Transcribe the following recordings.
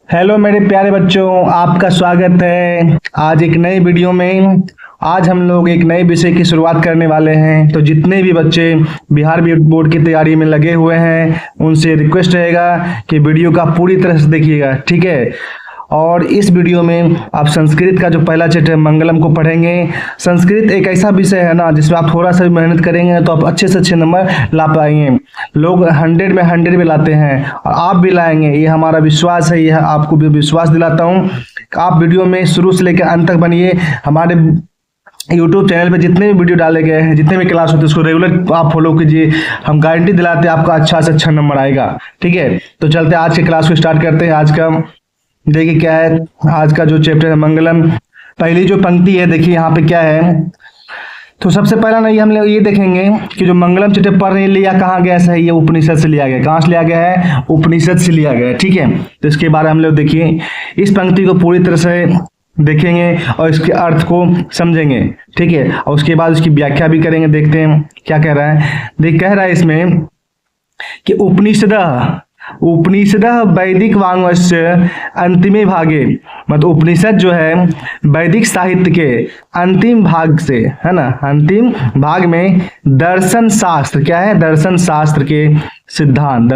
Hello मेरे प्यारे बच्चों, आपका स्वागत है आज एक नई वीडियो में। आज हम लोग एक नए विषय की शुरुआत करने वाले हैं। तो जितने भी बच्चे बिहार बोर्ड की तैयारी में लगे हुए हैं उनसे रिक्वेस्ट रहेगा कि वीडियो का पूरी तरह से देखिएगा, ठीक है। और इस वीडियो में आप संस्कृत का जो पहला चैप्टर मंगलम को पढ़ेंगे। संस्कृत एक ऐसा विषय है ना जिसमें आप थोड़ा सा भी मेहनत करेंगे तो आप अच्छे से अच्छे नंबर ला पाएंगे। लोग 100 में 100 भी लाते हैं और आप भी लाएंगे, ये हमारा विश्वास है। यह आपको भी विश्वास दिलाता हूँ। आप वीडियो में शुरू से लेकर अंत तक बनिए। हमारे यूट्यूब चैनल पे जितने भी वीडियो डाले गए हैं, जितने भी क्लास होते हैं, उसको रेगुलर आप फॉलो कीजिए। हम गारंटी दिलाते हैं आपका अच्छा से अच्छा नंबर आएगा, ठीक है। तो चलते आज के क्लास को स्टार्ट करते हैं। आज का देखिए क्या है, आज का जो चैप्टर है मंगलम। पहली जो पंक्ति है देखिए यहाँ पे क्या है। तो सबसे पहला नहीं हम लोग ये देखेंगे कि जो मंगलम चैप्टर पढ़ लिया कहाँ गया है। ये उपनिषद से लिया गया। कहाँ से लिया गया है? उपनिषद से लिया गया है, ठीक है। तो इसके बारे में हम लोग देखिए, इस पंक्ति को पूरी तरह से देखेंगे और इसके अर्थ को समझेंगे, ठीक है। और उसके बाद उसकी व्याख्या भी करेंगे। देखते हैं क्या कह रहा है। देख कह रहा है इसमें कि उपनिषद वैदिक वाङ्मयस्य अंतिमे भागे, मतलब उपनिषद जो है वैदिक साहित्य के अंतिम भाग से है ना, अंतिम भाग में दर्शन शास्त्र क्या है, दर्शन शास्त्र के सिद्धांत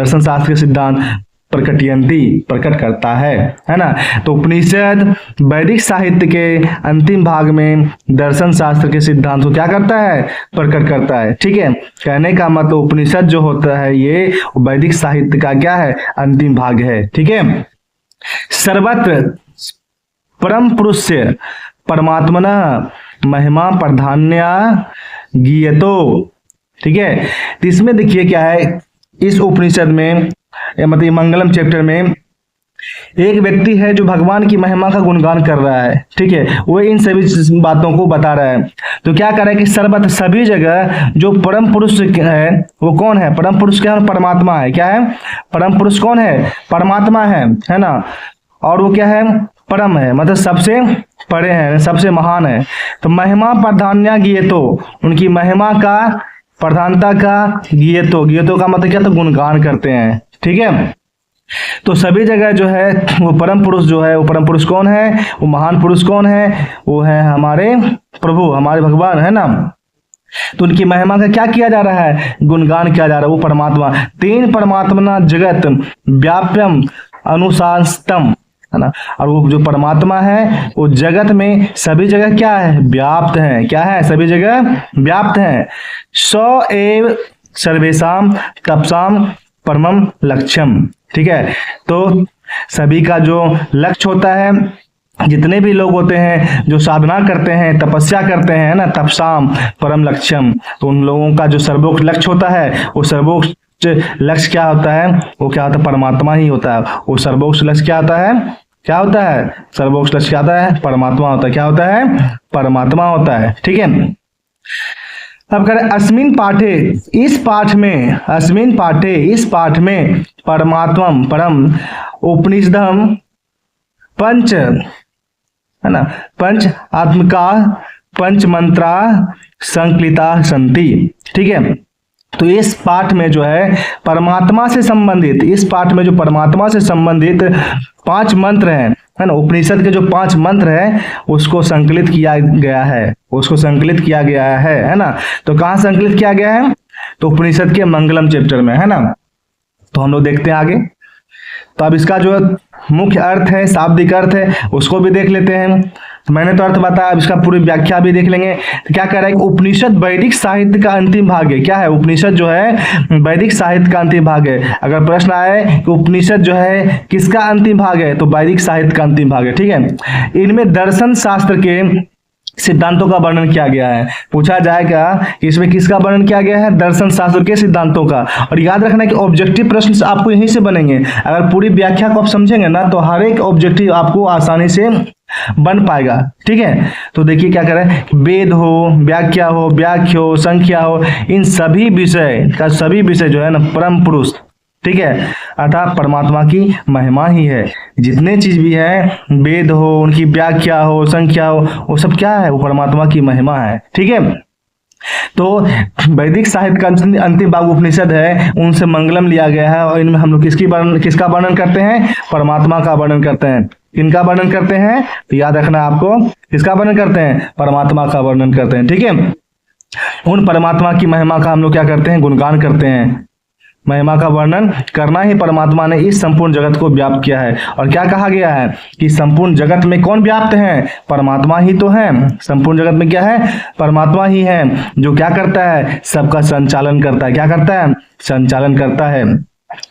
प्रकट करता है ना। तो उपनिषद वैदिक साहित्य के अंतिम भाग में दर्शन शास्त्र के सिद्धांत को क्या करता है? प्रकट करता है, ठीक है। कहने का मतलब उपनिषद जो होता है ये वैदिक साहित्य का क्या है? अंतिम भाग है, ठीक है। सर्वत्र परम पुरुष से परमात्मना महिमा प्राधान्या गीयतो, ठीक है। तो इसमें देखिए क्या है, इस उपनिषद में मतलब मंगलम चैप्टर में एक व्यक्ति है जो भगवान की महिमा का गुणगान कर रहा है, ठीक है। वो इन सभी बातों को बता रहा है। तो क्या कर रहा है कि सर्वत्र सभी जगह जो परम पुरुष है वो कौन है? परम पुरुष क्या है? परमात्मा है। क्या है? परम पुरुष कौन है? परमात्मा है ना। और वो क्या है? परम है, मतलब सबसे बड़े हैं, सबसे महान है। तो महिमा प्राधान्य गीयतो, उनकी महिमा का प्रधानता का गीयतो का मतलब क्या? तो गुणगान करते हैं, ठीक है। तो सभी जगह जो है वो परम पुरुष जो है, वो परम पुरुष कौन है? वो महान पुरुष कौन है? वो है हमारे प्रभु, हमारे भगवान है ना। तो उनकी महिमा का क्या किया जा रहा है? गुणगान किया जा रहा है। वो परमात्मा, तीन परमात्मा जगत व्याप्यम अनुशास्तम है ना। और वो जो परमात्मा है वो जगत में सभी जगह क्या है? व्याप्त है। क्या है? सभी जगह व्याप्त है। सौ एव सर्वेशाम तपसाम परमम लक्ष्यम, ठीक है। तो सभी का जो लक्ष्य होता है, जितने भी लोग होते हैं जो साधना करते हैं, तपस्या करते हैं ना, तपसाम परम लक्ष्यम, तो उन लोगों का जो सर्वोच्च लक्ष्य होता है वो सर्वोच्च लक्ष्य क्या होता है? वो क्या होता है? परमात्मा ही होता है। वो सर्वोच्च लक्ष्य क्या होता है? क्या होता है? सर्वोच्च लक्ष्य क्या होता है? परमात्मा होता है। क्या होता है? परमात्मा होता है, ठीक है। अब करें अस्मिन पाठे, इस पाठ में परमात्मम परम उपनिषदम पंच है ना, पंच आत्मिका पंच मंत्रा संकलिता संति, ठीक है। तो इस पाठ में जो है परमात्मा से संबंधित, इस पाठ में जो परमात्मा से संबंधित 5 मंत्र हैं है ना, उपनिषद के जो 5 मंत्र हैं उसको संकलित किया गया है ना। तो कहाँ संकलित किया गया है? तो उपनिषद के मंगलम चैप्टर में है ना। तो हम लोग देखते हैं आगे। तो अब इसका जो मुख्य अर्थ है, शाब्दिक अर्थ है, उसको भी देख लेते हैं। तो मैंने तो अर्थ बताया, अब इसका पूरी व्याख्या भी देख लेंगे। तो क्या कह रहा है? उपनिषद वैदिक साहित्य का अंतिम भाग है। क्या है? उपनिषद जो है वैदिक साहित्य का अंतिम भाग है। अगर प्रश्न आए कि उपनिषद जो है किसका अंतिम भाग है, तो वैदिक साहित्य का अंतिम भाग है, ठीक है। इनमें दर्शन शास्त्र के सिद्धांतों का वर्णन किया गया है। पूछा जाएगा कि इसमें किसका वर्णन किया गया है? दर्शन शास्त्र के सिद्धांतों का। और याद रखना कि ऑब्जेक्टिव प्रश्न आपको यहीं से बनेंगे। अगर पूरी व्याख्या को आप समझेंगे ना तो हर एक ऑब्जेक्टिव आपको आसानी से बन पाएगा, ठीक है। तो देखिए क्या कर रहा है, वेद हो, व्याख्या हो, व्याख्या हो, संख्या हो, इन सभी विषय जो है ना परम पुरुष, ठीक है, अर्थात परमात्मा की महिमा ही है। जितने चीज भी है, वेद हो, उनकी व्याख्या हो, संख्या हो, वो सब क्या है? वो परमात्मा की महिमा है, ठीक है। तो वैदिक साहित्य का अंतिम भाग उपनिषद है, उनसे मंगलम लिया गया है और इनमें हम लोग किसका वर्णन करते हैं? परमात्मा का वर्णन करते हैं। किनका वर्णन करते हैं? तो याद रखना आपको, किसका वर्णन करते हैं? परमात्मा का वर्णन करते हैं। ठीक है, उन परमात्मा की महिमा का हम लोग क्या करते हैं? गुणगान करते हैं। महिमा का वर्णन करना ही परमात्मा ने इस संपूर्ण जगत को व्याप्त किया है। और क्या कहा गया है कि संपूर्ण जगत में कौन व्याप्त है? परमात्मा ही तो है। संपूर्ण जगत में क्या है? परमात्मा ही है, जो क्या करता है? सबका संचालन करता है। क्या करता है? संचालन करता है।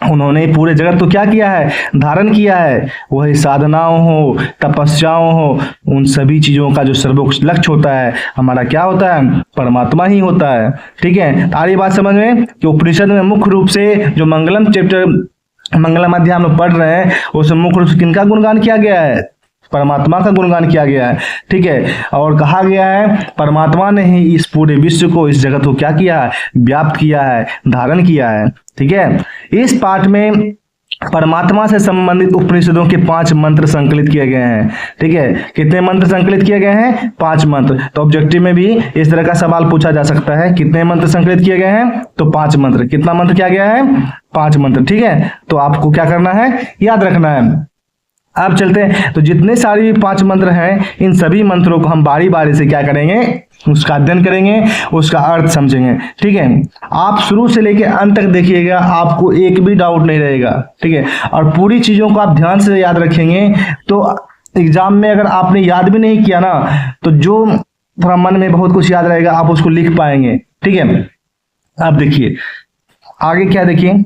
उन्होंने पूरे जगत को क्या किया है? धारण किया है। वही साधनाओं हो, तपस्याओं हो, उन सभी चीजों का जो सर्वोच्च लक्ष्य होता है हमारा क्या होता है? परमात्मा ही होता है। ठीक है, आ रही बात समझ में कि उपनिषद में मुख्य रूप से जो मंगलम चैप्टर, मंगलम अध्याय हम लोग पढ़ रहे हैं, उसमें मुख्य रूप से किनका गुणगान किया गया है? परमात्मा का गुणगान किया गया है। ठीक है, और कहा गया है परमात्मा ने ही इस पूरे विश्व को, इस जगत को क्या किया है? व्याप्त किया है, धारण किया है। ठीक है, इस पाठ में परमात्मा से संबंधित उपनिषदों के 5 मंत्र संकलित किए गए हैं। ठीक है, कितने मंत्र संकलित किए गए हैं? 5 मंत्र। तो ऑब्जेक्टिव में भी इस तरह का सवाल पूछा जा सकता है, कितने मंत्र संकलित किए गए हैं? तो 5 मंत्र। कितना मंत्र किया गया है? 5 मंत्र। ठीक है, तो आपको क्या करना है? याद रखना है। अब चलते हैं, तो जितने सारे भी 5 मंत्र हैं, इन सभी मंत्रों को हम बारी बारी से क्या करेंगे? उसका अध्ययन करेंगे, उसका अर्थ समझेंगे। ठीक है, आप शुरू से लेकर अंत तक देखिएगा, आपको एक भी डाउट नहीं रहेगा। ठीक है, और पूरी चीजों को आप ध्यान से याद रखेंगे तो एग्जाम में अगर आपने याद भी नहीं किया ना, तो जो थोड़ा मन में बहुत कुछ याद रहेगा आप उसको लिख पाएंगे। ठीक है, अब देखिए आगे क्या, देखिए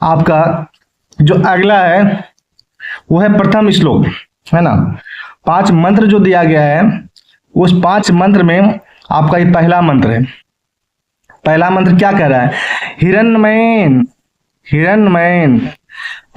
आपका जो अगला है वो है प्रथम श्लोक, है ना। 5 मंत्र जो दिया गया है, उस 5 मंत्र में आपका ये पहला मंत्र है। पहला मंत्र क्या कह रहा है? हिरण्मयेन हिरण्मयेन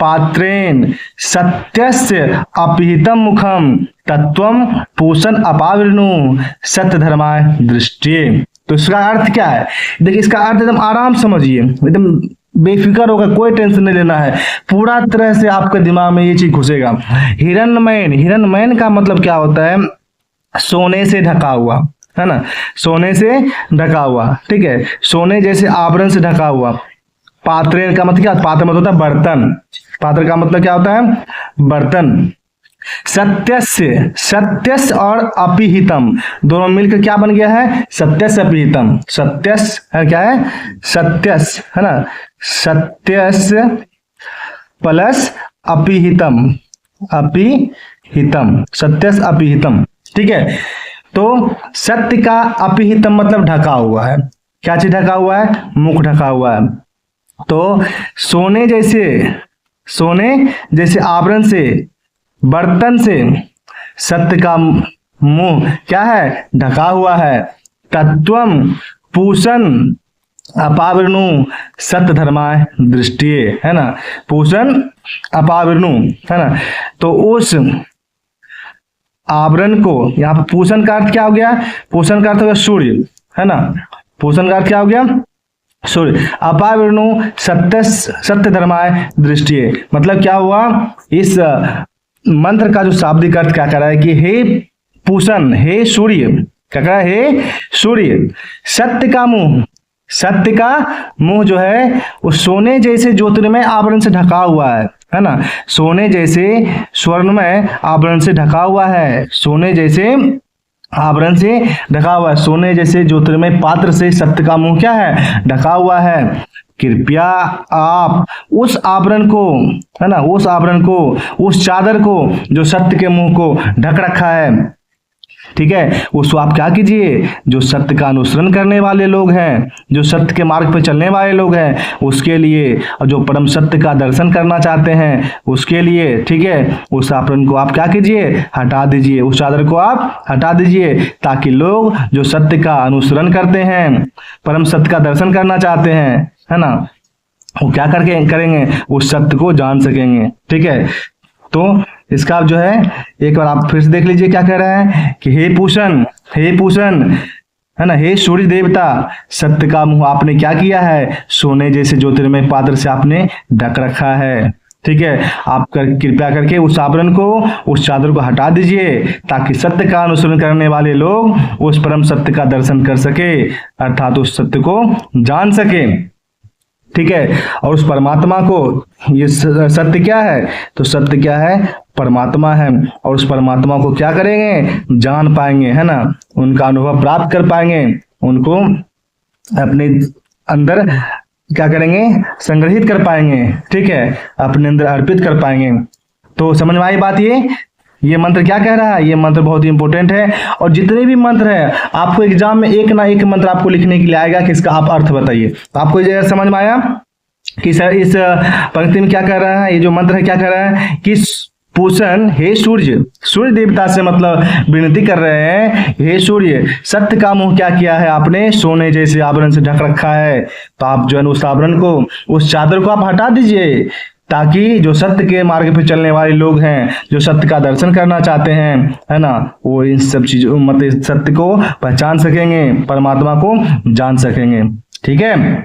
पात्रेण सत्यस्य अपिहितम मुखम तत्वम पूषण अपावृणु सत्य धर्माय दृष्टि। तो इसका अर्थ क्या है? देखिए, इसका अर्थ एकदम आराम समझिए, एकदम बेफिक्र होगा, कोई टेंशन नहीं लेना है, पूरा तरह से आपके दिमाग में ये चीज घुसेगा। हिरण्मयेन, हिरण्मयेन का मतलब क्या होता है? सोने से ढका हुआ, है ना, सोने से ढका हुआ। ठीक है, सोने जैसे आवरण से ढका हुआ। पात्रेण का मतलब क्या? पात्र मतलब होता है बर्तन। पात्र का मतलब क्या होता है? बर्तन। सत्यस्य, सत्यस्य और अपिहितम दोनों मिलकर क्या बन गया है? सत्यस्य अपिहितम। सत्यस्य है क्या है? सत्यस्य, है ना, सत्यस्य प्लस अपिहितम, अपिहितम, सत्यस्य अपिहितम। ठीक है, तो सत्य का अपिहितम मतलब ढका हुआ है। क्या चीज ढका हुआ है? मुख ढका हुआ है। तो सोने जैसे आवरण से, बर्तन से सत्य का मुंह क्या है? ढका हुआ है। तत्वम पूषण अपावृणु सत्य धर्माय दृष्टि, है ना, पूषण अपावृणु, है ना। तो उस आवरण को, यहाँ पर पूषण का अर्थ क्या हो गया? पूषण का अर्थ हो गया सूर्य, है ना। पूषण का अर्थ क्या हो गया? सूर्य। अपावृणु सत्य धर्माय दृष्टि, मतलब क्या हुआ? इस मंत्र का जो शाब्दिक अर्थ क्या कर रहा है कि हे पूषण, हे सूर्य, क्या कह रहा है? हे सूर्य, सत्य का मुंह, सत्य का मुंह जो है वो सोने जैसे ज्योतिर्मय आवरण से ढका हुआ है ना। सोने जैसे स्वर्णमय आवरण से ढका हुआ है, सोने जैसे आवरण से ढका हुआ है, सोने जैसे ज्योतिर्मय पात्र से सत्य का मुंह क्या है? ढका हुआ है। कृपया आप उस आवरण को, है ना, उस आवरण को, उस चादर को जो सत्य के मुंह को ढक रखा है, ठीक है, उसको आप क्या कीजिए? जो सत्य का अनुसरण करने वाले लोग हैं, जो सत्य के मार्ग पर चलने वाले लोग हैं, उसके लिए, और जो परम सत्य का दर्शन करना चाहते हैं उसके लिए, ठीक है, उस आवरण को आप क्या कीजिए? हटा दीजिए, उस चादर को आप हटा दीजिए, ताकि लोग जो सत्य का अनुसरण करते हैं, परम सत्य का दर्शन करना चाहते हैं, है ना, वो क्या करके करेंगे? उस सत्य को जान सकेंगे। ठीक है, तो इसका जो है एक बार आप फिर से देख लीजिए क्या कह रहा है कि हे पूषण, है ना, हे सूर्य देवता, सत्य का मुंह आपने क्या किया है? सोने जैसे ज्योतिर्मय पात्र से आपने ढक रखा है। ठीक है, आप कृपया करके उस आवरण को, उस चादर को हटा दीजिए, ताकि सत्य का अनुसरण करने वाले लोग उस परम सत्य का दर्शन कर सके, अर्थात उस सत्य को जान सके। ठीक है, और उस परमात्मा को, ये सत्य क्या है, तो सत्य क्या है, परमात्मा है, और उस परमात्मा को क्या करेंगे, जान पाएंगे, है ना, उनका अनुभव प्राप्त कर पाएंगे, उनको अपने अंदर क्या करेंगे, संग्रहित कर पाएंगे। ठीक है, अपने अंदर अर्पित कर पाएंगे। तो समझ में आई बात। ये मंत्र क्या कह रहा है, ये मंत्र बहुत ही इंपॉर्टेंट है, और जितने भी मंत्र है आपको एग्जाम में एक ना एक मंत्र आपको लिखने के लिए आएगा कि इसका आप अर्थ बताइए। तो आपको ये समझ में आया कि सर इस पंक्ति में क्या कह रहा है, ये जो मंत्र है क्या कह रहा है कि पूषण, हे सूर्य, सूर्य देवता से मतलब विनती कर रहे हैं, हे सूर्य, सत्य का मुंह क्या किया है आपने, सोने जैसे आवरण से ढक रखा है, तो आप जो है उस आवरण को, उस चादर को आप हटा दीजिए, ताकि जो सत्य के मार्ग पर चलने वाले लोग हैं, जो सत्य का दर्शन करना चाहते हैं, है ना, वो इन सब चीजों मतलब सत्य को पहचान सकेंगे, परमात्मा को जान सकेंगे। ठीक है,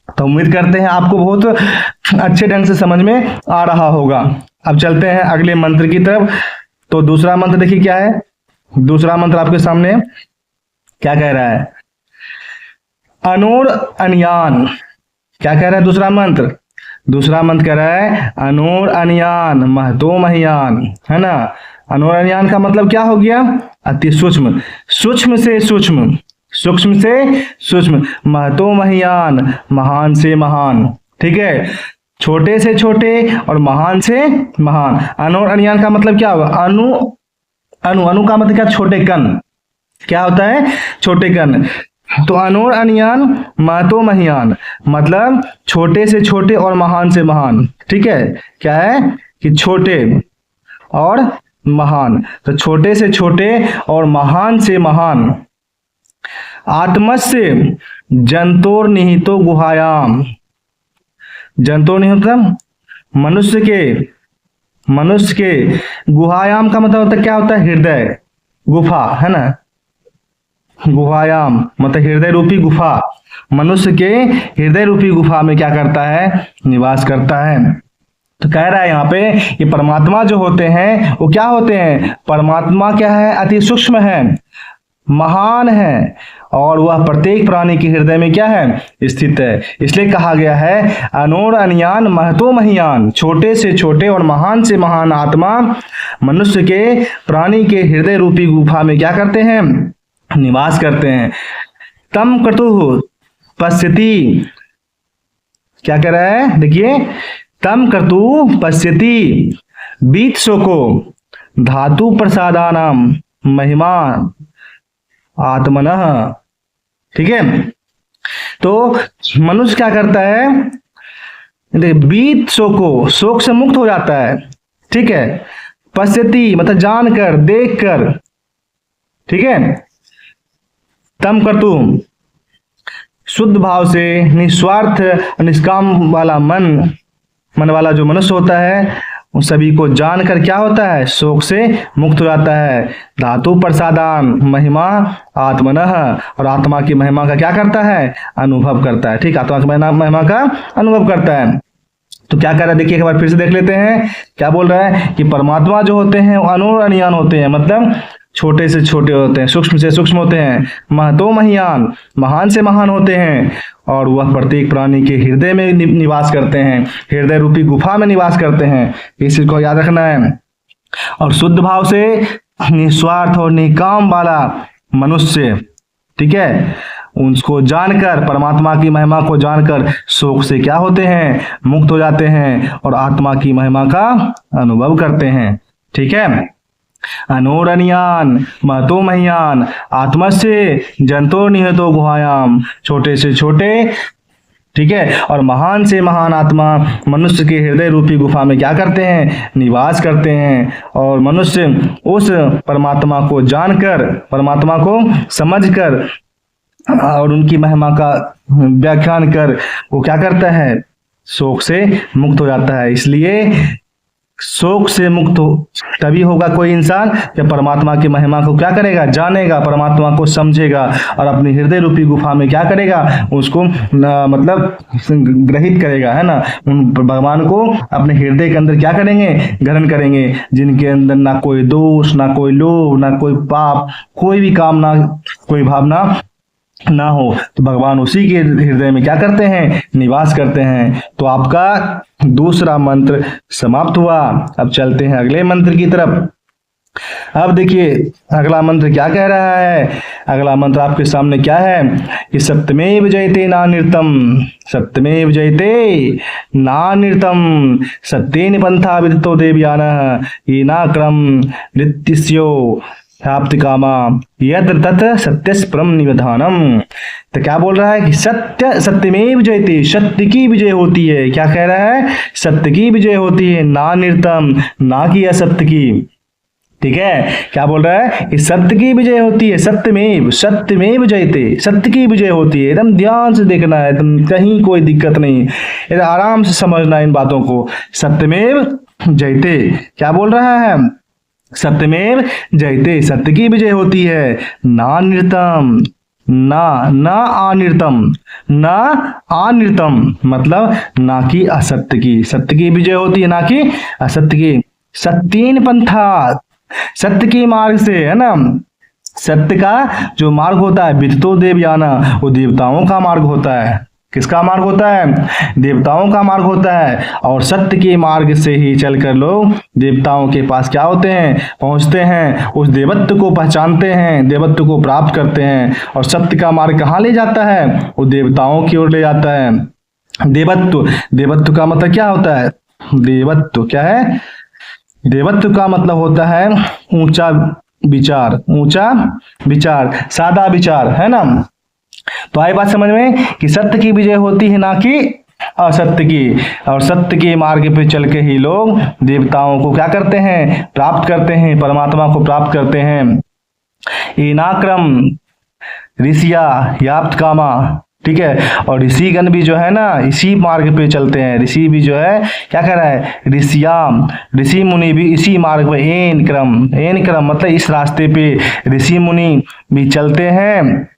तो उम्मीद करते हैं आपको बहुत अच्छे ढंग से समझ में आ रहा होगा। अब चलते हैं अगले मंत्र की तरफ। तो दूसरा मंत्र देखिए क्या है, दूसरा मंत्र आपके सामने क्या कह रहा है, अनोर अनयान। क्या कह रहा है दूसरा मंत्र, दूसरा मंत्र कह रहा है अनोर अनयान महतो महियान, है ना। अनोर अनयान का मतलब क्या हो गया, अति सूक्ष्म, सूक्ष्म से सूक्ष्म, सूक्ष्म से सूक्ष्म, महतो महियान, महान से महान। ठीक है, छोटे से छोटे और महान से महान। अनु और अनयान का मतलब क्या होगा, अनु, अनु, अनु का मतलब क्या, छोटे कण, क्या होता है, छोटे कण। तो अनु और अनयान महतो महियान मतलब छोटे से छोटे और महान से महान। ठीक है, क्या है कि छोटे और महान, तो छोटे से छोटे और महान से महान। आत्मस्य जंतोर निहितो गुहायाम, जंतुर नहीं होता मनुष्य के, मनुष्य के, गुहायाम का मतलब होता क्या होता है, हृदय, गुफा, है ना, गुहायाम मतलब हृदय रूपी गुफा, मनुष्य के हृदय रूपी गुफा में क्या करता है, निवास करता है। तो कह रहा है यहाँ पे कि परमात्मा जो होते हैं वो क्या होते हैं, परमात्मा क्या है, अति सूक्ष्म है, महान है, और वह प्रत्येक प्राणी के हृदय में क्या है, स्थित है। इसलिए कहा गया है अनोर अनयान महतो महियान, छोटे से छोटे और महान से महान आत्मा मनुष्य के, प्राणी के हृदय रूपी गुफा में क्या करते हैं, निवास करते हैं। तम क्रतुः पश्यति, क्या कह रहा है, देखिए, तम क्रतुः पश्यति बीत शोको धातु प्रसादानाम महिमा आत्मनः। ठीक है, तो मनुष्य क्या करता है, बीत शोको, शोक से मुक्त हो जाता है। ठीक है, पश्यति मतलब जानकर, देखकर। ठीक है, तम कर्तु शुद्ध भाव से, निस्वार्थ निष्काम वाला मन वाला जो मनुष्य होता है, उन सभी को जानकर क्या होता है, शोक से मुक्त हो जाता है। धातु प्रसादान महिमा आत्मनः, और आत्मा की महिमा का क्या करता है, अनुभव करता है। ठीक, आत्मा की महिमा का अनुभव करता है। तो क्या कर रहा है, देखिए एक बार फिर से देख लेते हैं, क्या बोल रहा है कि परमात्मा जो होते हैं वो अनोर अनयान होते हैं, मतलब छोटे से छोटे होते हैं, सूक्ष्म से सूक्ष्म होते हैं, महतो महियान महान से महान होते हैं, और वह प्रत्येक प्राणी के हृदय में निवास करते हैं, हृदय रूपी गुफा में निवास करते हैं। इस चीज को याद रखना है। और शुद्ध भाव से, निस्वार्थ और निकाम वाला मनुष्य, ठीक है, उसको जानकर, परमात्मा की महिमा को जानकर शोक से क्या होते हैं, मुक्त हो जाते हैं, और आत्मा की महिमा का अनुभव करते हैं। ठीक है, अनोरनियान महतो महियान आत्मस्य जंतो निहतो गुहायाम, छोटे से छोटे, ठीक है, और महान से महान आत्मा मनुष्य के हृदय रूपी गुफा में क्या करते हैं, निवास करते हैं। और मनुष्य उस परमात्मा को जानकर, परमात्मा को समझकर और उनकी महिमा का व्याख्यान कर वो क्या करता है, शोक से मुक्त हो जाता है। इसलिए शोक से मुक्त हो तभी होगा कोई इंसान जब परमात्मा की महिमा को क्या करेगा, जानेगा, परमात्मा को समझेगा और अपनी हृदय रूपी गुफा में क्या करेगा, उसको मतलब ग्रहित करेगा, है ना। उन भगवान को अपने हृदय के अंदर क्या करेंगे, ग्रहण करेंगे, जिनके अंदर ना कोई दोष, ना कोई लोभ, ना कोई पाप, कोई भी कामना, कोई भावना ना हो। तो भगवान उसी के हृदय में क्या करते हैं, निवास करते हैं। तो आपका दूसरा मंत्र समाप्त हुआ। अब चलते हैं अगले मंत्र की तरफ। अब देखिए अगला मंत्र क्या कह रहा है। अगला मंत्र आपके सामने क्या है कि सत्यमेव जयते नानिर्तम, सत्यमेव जयते नानिर्तम, सत्येन पंथा विदितो देवयानः येनाक्रम नृत्यस्यो प्राप्त कामा यत्र तत् सत्यस्य परम निवधानम। तो क्या बोल रहा है कि सत्यमेव जयते, सत्य की विजय होती है। क्या कह रहा है, सत्य की विजय होती है, ना निर्तम, ना कि असत्य की। ठीक है, क्या बोल रहा है कि सत्य की विजय होती है, सत्यमेव जयते, सत्य की विजय होती है। एकदम ध्यान से देखना है, एकदम कहीं कोई दिक्कत नहीं, एकदम आराम से समझना इन बातों को। सत्यमेव जयते क्या बोल रहा है, सत्यमेव जयते, सत्य की विजय होती है, ना निर्तम, ना अनिर्तम, ना अनिर्तम मतलब ना कि असत्य की, सत्य की विजय होती है ना कि असत्य की। सत्येन पंथा, सत्य के मार्ग से, है ना, सत्य का जो मार्ग होता है, विदितो देवयाना, वो देवताओं का मार्ग होता है। किसका मार्ग होता है, देवताओं का मार्ग होता है। और सत्य के मार्ग से ही चलकर लोग देवताओं के पास क्या होते हैं, पहुंचते हैं, उस देवत्व को पहचानते हैं, देवत्व को प्राप्त करते हैं। और सत्य का मार्ग कहाँ ले जाता है, वो देवताओं की ओर ले जाता है। देवत्व, देवत्व का मतलब क्या होता है, देवत्व क्या है, देवत्व का मतलब होता है ऊंचा विचार, ऊंचा विचार, सादा विचार, है ना। तो आई बात समझ में कि सत्य की विजय होती है ना कि असत्य की। और सत्य के मार्ग पे चल के ही लोग देवताओं को क्या करते हैं, प्राप्त करते हैं, परमात्मा को प्राप्त करते हैं। एनाक्रम ऋषिया याप्त कामा, ठीक है। और ऋषिगण भी जो है ना इसी मार्ग पे चलते हैं, ऋषि भी जो है क्या कर रहा है, ऋषियाम, ऋषि मुनि भी इसी मार्ग पे, एन क्रम मतलब इस रास्ते पे ऋषि मुनि भी चलते हैं,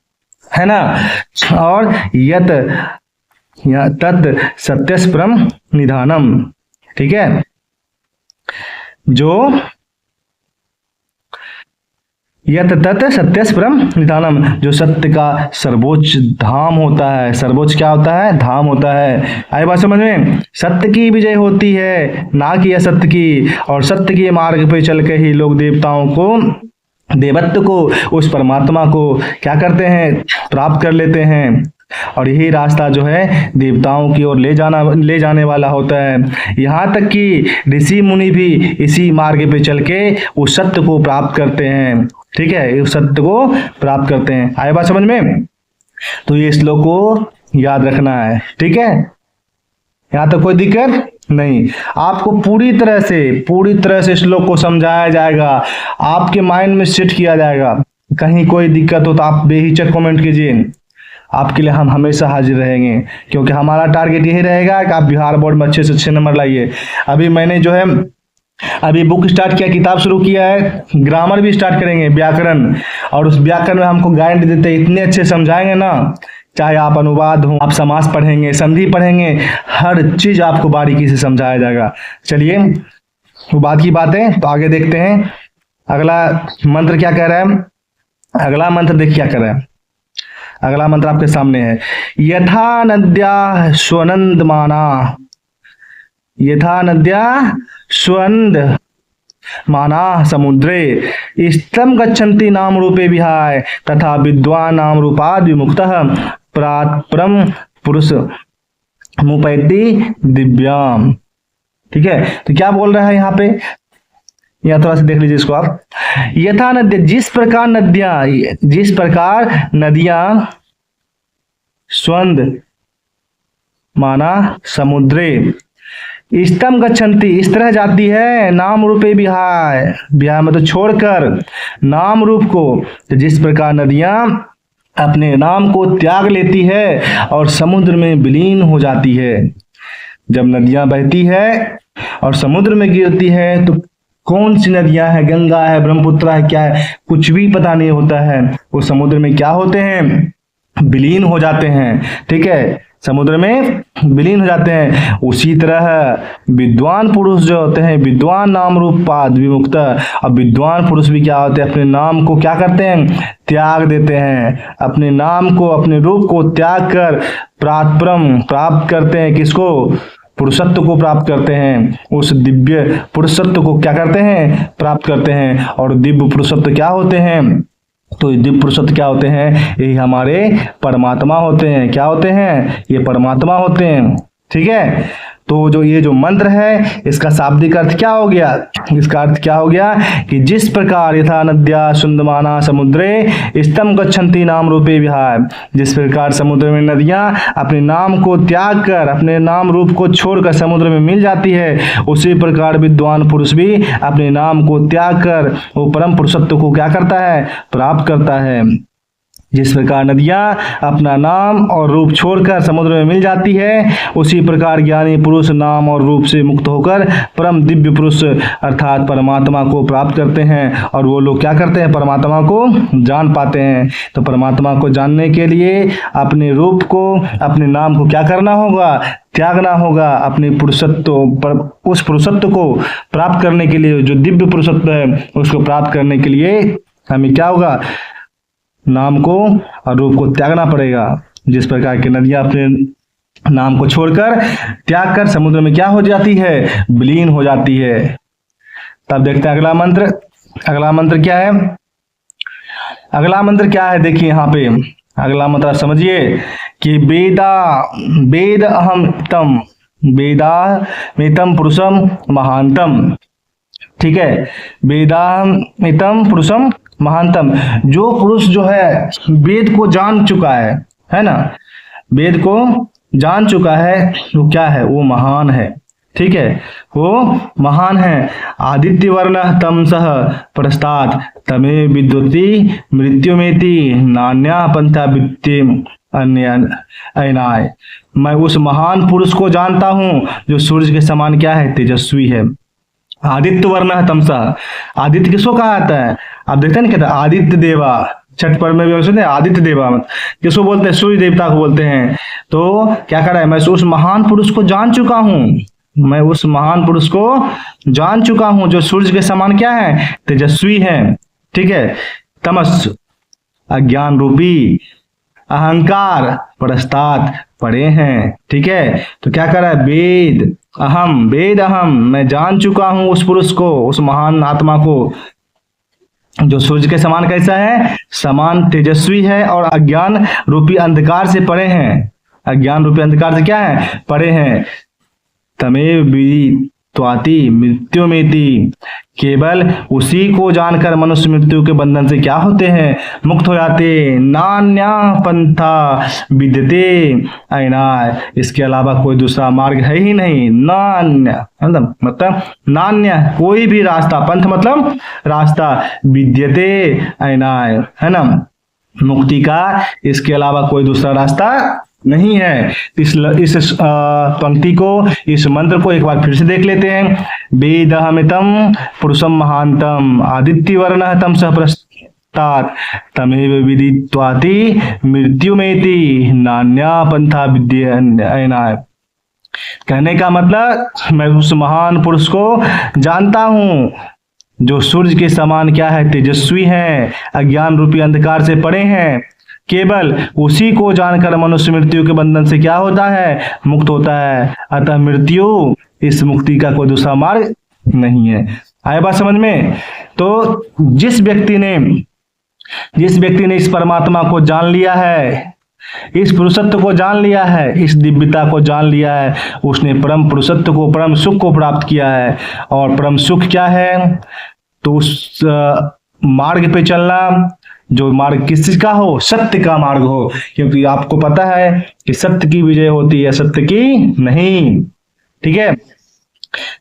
है ना। और यत तत् सत्यस्य परम निधानम, ठीक है, जो यत तत् सत्यस्य परम निधानम, जो सत्य का सर्वोच्च धाम होता है, सर्वोच्च क्या होता है, धाम होता है। आई बात समझ में, सत्य की विजय होती है ना कि असत्य की। और सत्य के मार्ग पे चल के ही लोग देवताओं को, देवत्व को, उस परमात्मा को क्या करते हैं, प्राप्त कर लेते हैं। और यही रास्ता जो है देवताओं की ओर ले जाने वाला होता है। यहाँ तक कि ऋषि मुनि भी इसी मार्ग पे चल के उस सत्य को प्राप्त करते हैं, ठीक है, उस सत्य को प्राप्त करते हैं। आए बात समझ में। तो ये श्लोक को याद रखना है, ठीक है, यहाँ तक कोई दिक्कत नहीं। आपको पूरी तरह से श्लोक को समझाया जाएगा, आपके माइंड में सेट किया जाएगा। कहीं कोई दिक्कत हो तो आप बेहिचक कमेंट कीजिए, आपके लिए हम हमेशा हाजिर रहेंगे, क्योंकि हमारा टारगेट यही रहेगा कि आप बिहार बोर्ड में अच्छे से अच्छे नंबर लाइए। अभी मैंने जो है अभी बुक स्टार्ट किया, किताब शुरू किया है, ग्रामर भी स्टार्ट करेंगे, व्याकरण। और उस व्याकरण में हमको गारंटी देते हैं इतने अच्छे समझाएंगे ना, चाहे आप अनुवाद हो, आप समास पढ़ेंगे, संधि पढ़ेंगे, हर चीज आपको बारीकी से समझाया जाएगा। चलिए वो बात की बात है, तो आगे देखते हैं अगला मंत्र क्या कह रहा है। अगला मंत्र देखिए क्या कह रहा है। अगला मंत्र आपके सामने है, यथा नद्या स्वनंदमाना, यथा नद्या स्वंद माना समुद्रे स्तम गच्छन्ति नाम रूपे विहाय तथा विद्वान नाम रूपाद विमुक्तः परम पुरुष मुपैति दिव्याम। ठीक है, तो क्या बोल रहा है यहाँ पे, या थोड़ा सा देख लीजिए इसको आप। यथा नद्या, जिस प्रकार नदियां स्वंद माना समुद्रे, स्तम गच्छन्ति इस तरह जाती है, नाम रूपे विहाय, विहाय मतलब छोड़कर, नाम रूप को। तो जिस प्रकार नदियां अपने नाम को त्याग लेती है और समुद्र में विलीन हो जाती है, जब नदियां बहती है और समुद्र में गिरती है तो कौन सी नदियां है, गंगा है, ब्रह्मपुत्र है, क्या है, कुछ भी पता नहीं होता है। वो समुद्र में क्या होते हैं, विलीन हो जाते हैं। ठीक है, समुद्र में विलीन हो जाते हैं। उसी तरह विद्वान पुरुष जो होते हैं, विद्वान नाम रूप पाद विमुक्त, अब विद्वान पुरुष भी क्या होते हैं, अपने नाम को क्या करते हैं, त्याग देते हैं। अपने नाम को, अपने रूप को त्याग कर प्राप्त करते हैं। किसको, पुरुषत्व को प्राप्त करते हैं। उस दिव्य पुरुषत्व को क्या करते हैं, प्राप्त करते हैं। और दिव्य पुरुषत्व क्या होते हैं, तो दिव्य पुरुषत्व क्या होते हैं, ये हमारे परमात्मा होते हैं। क्या होते हैं, ये परमात्मा होते हैं। ठीक है, तो जो ये जो मंत्र है इसका शाब्दिक अर्थ क्या हो गया, इसका अर्थ क्या हो गया कि जिस प्रकार यथा नद्या सुंदमाना समुद्रे स्तम गच्छन्ति नाम रूपे विहाय, जिस प्रकार समुद्र में नदियां अपने नाम को त्याग कर, अपने नाम रूप को छोड़कर समुद्र में मिल जाती है, उसी प्रकार विद्वान पुरुष भी अपने नाम को त्याग कर वो परम पुरुषत्व को क्या करता है, प्राप्त करता है। जिस प्रकार नदियां अपना नाम और रूप छोड़कर समुद्र में मिल जाती है, उसी प्रकार ज्ञानी पुरुष नाम और रूप से मुक्त होकर परम दिव्य पुरुष अर्थात परमात्मा को प्राप्त करते हैं। और वो लोग क्या करते हैं, परमात्मा को जान पाते हैं। तो परमात्मा को जानने के लिए अपने रूप को, अपने नाम को क्या करना होगा, त्यागना होगा। अपने पुरुषत्व पर, उस पुरुषत्व को प्राप्त करने के लिए, जो दिव्य पुरुषत्व है उसको प्राप्त करने के लिए हमें क्या होगा, नाम को और रूप को त्यागना पड़ेगा। जिस प्रकार की नदियां अपने नाम को छोड़कर त्याग कर समुद्र में क्या हो जाती है, विलीन हो जाती है। तब देखते हैं अगला मंत्र। अगला मंत्र क्या है, अगला मंत्र क्या है, देखिए यहाँ पे अगला मंत्र समझिए कि वेद अहम तम, वेदामितम पुरुषम महांतम। ठीक है, वेदामितम पुरुषम महानतम, जो पुरुष जो है वेद को जान चुका है ना, वेद को जान चुका है, वो क्या है, वो महान है। ठीक है, वो महान है। आदित्य वर्ण तम सह प्रस्तात् तमे विद्युति मृत्युमेति नान्या पंथा वित्ते अन्य अयनाय। मैं उस महान पुरुष को जानता हूँ जो सूर्य के समान क्या है, तेजस्वी है। आदित्य वर्ण तमसा, आदित्य किसको कहा जाता है, आप देखते हैं ना, कहते हैं आदित्य देवा। छठ पर्व में भी सुनते हैं आदित्य देवा, किसको बोलते हैं, सूर्य देवता को बोलते हैं। तो क्या कर रहा है, मैं उस महान पुरुष को जान चुका हूँ, मैं उस महान पुरुष को जान चुका हूँ जो सूर्य के समान क्या है, तेजस्वी है। ठीक है, तमस अज्ञान रूपी अहंकार परस्तात पड़े हैं। ठीक है, तो क्या कर रहा है, वेद अहम, मैं जान चुका हूं उस पुरुष को, उस महान आत्मा को जो सूर्य के समान कैसा है, समान तेजस्वी है और अज्ञान रूपी अंधकार से परे हैं। अज्ञान रूपी अंधकार से क्या है, परे हैं। तमेव विदित्वाति मृत्युमेति, केवल उसी को जानकर मनुष्य मृत्यु के बंधन से क्या होते हैं, मुक्त हो जाते। नान्या पंथा विद्यते अयनाय, इसके अलावा कोई दूसरा मार्ग है ही नहीं। नान्य मतलब नान्य, कोई भी रास्ता, पंथ मतलब रास्ता, विद्यते अयनाय है ना, मुक्ति का इसके अलावा कोई दूसरा रास्ता नहीं है। इस पंक्ति को, इस मंत्र को एक बार फिर से देख लेते हैं। वेदहमितम पुरुषम महांतम आदित्य वर्ण तम सह प्रस्तात् तमेव विदित्वाति मृत्युमेति नान्या पंथा विद्यते। कहने का मतलब, मैं उस महान पुरुष को जानता हूं जो सूर्य के समान क्या है, तेजस्वी है, अज्ञान रूपी अंधकार से परे हैं। केवल उसी को जानकर मनुष्य मृत्यु के बंधन से क्या होता है, मुक्त होता है। अतः मृत्यु, इस मुक्ति का कोई दूसरा मार्ग नहीं है। आया बात समझ में। तो जिस व्यक्ति ने इस परमात्मा को जान लिया है, इस पुरुषत्व को जान लिया है, इस दिव्यता को जान लिया है, उसने परम पुरुषत्व को, परम सुख को प्राप्त किया है। और परम सुख क्या है, तो उस मार्ग पे चलना, जो मार्ग किस चीज का हो, सत्य का मार्ग हो। क्योंकि आपको पता है कि सत्य की विजय होती है, सत्य की नहीं। ठीक है,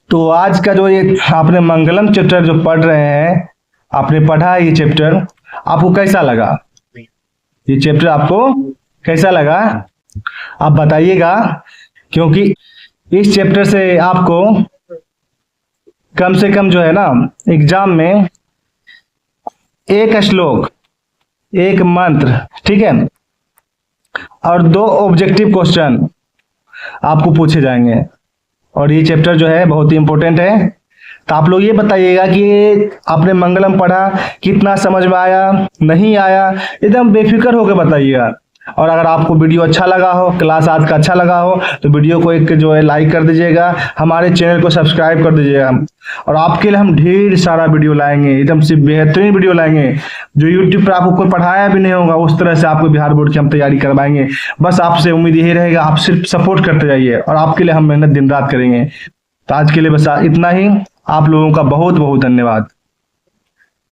तो आज का जो ये आपने मंगलम चैप्टर जो पढ़ रहे हैं, आपने पढ़ा ये चैप्टर, आपको कैसा लगा, ये चैप्टर आपको कैसा लगा, आप बताइएगा। क्योंकि इस चैप्टर से आपको कम से कम जो है ना एग्जाम में एक श्लोक, एक मंत्र, ठीक है, और 2 ऑब्जेक्टिव क्वेश्चन आपको पूछे जाएंगे। और ये चैप्टर जो है बहुत ही इंपॉर्टेंट है। तो आप लोग ये बताइएगा कि आपने मंगलम पढ़ा, कितना समझ में आया, नहीं आया, एकदम बेफिक्र होकर बताइएगा। और अगर आपको वीडियो अच्छा लगा हो, क्लास आज का अच्छा लगा हो, तो वीडियो को एक जो है लाइक कर दीजिएगा, हमारे चैनल को सब्सक्राइब कर दीजिएगा। और आपके लिए हम ढेर सारा वीडियो लाएंगे, एकदम से बेहतरीन वीडियो लाएंगे, जो यूट्यूब पर आपको कोई पढ़ाया भी नहीं होगा, उस तरह से आपको बिहार बोर्ड की हम तैयारी करवाएंगे। बस आपसे उम्मीद यही रहेगा, आप सिर्फ सपोर्ट करते जाइए और आपके लिए हम मेहनत दिन रात करेंगे। तो आज के लिए बस इतना ही। आप लोगों का बहुत बहुत धन्यवाद।